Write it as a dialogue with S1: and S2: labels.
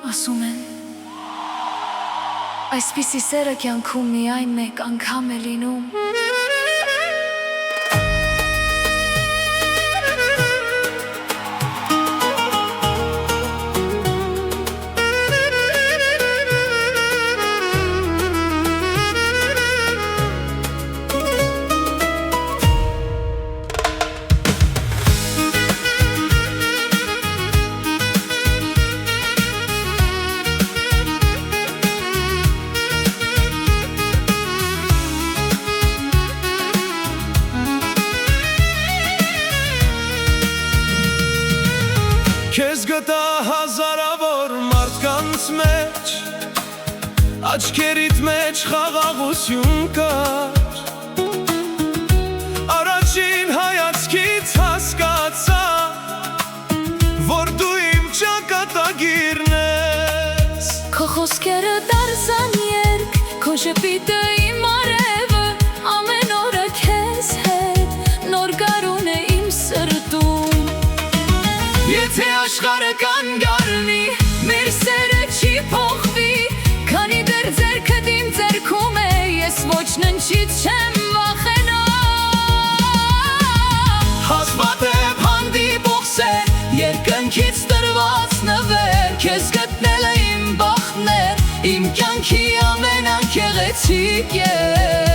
S1: ասում են այսպիսի սերը կյանքում միայն մեկ անգամ է լինում
S2: Քեզ գտա հազարավոր մարդկանց մեջ Աչքերիդ մեջ խաղաղություն կար Առաջին հայացքից հասկացա Որ դու իմ ճակատագիրն ես
S1: Քո խոսքերը դարձան երգ Քո շպիտը իմ արևը Ամեն օրը քեզ հետ Նոր գարուն է իմ սրտում
S3: Եթե աշխարհը կանգառնի, մեր սերը չի փոխվի Քանի դեռ ձեռքդ իմ ձեռքում է, ես ոչ ննջից չեմ վախենա Հազվադեպ հանդիպող սեր, երկնքից տրված նվեր Քեզ գտնել է իմ բախտն էր, իմ կյանքի ամենագեղեցիկ երգ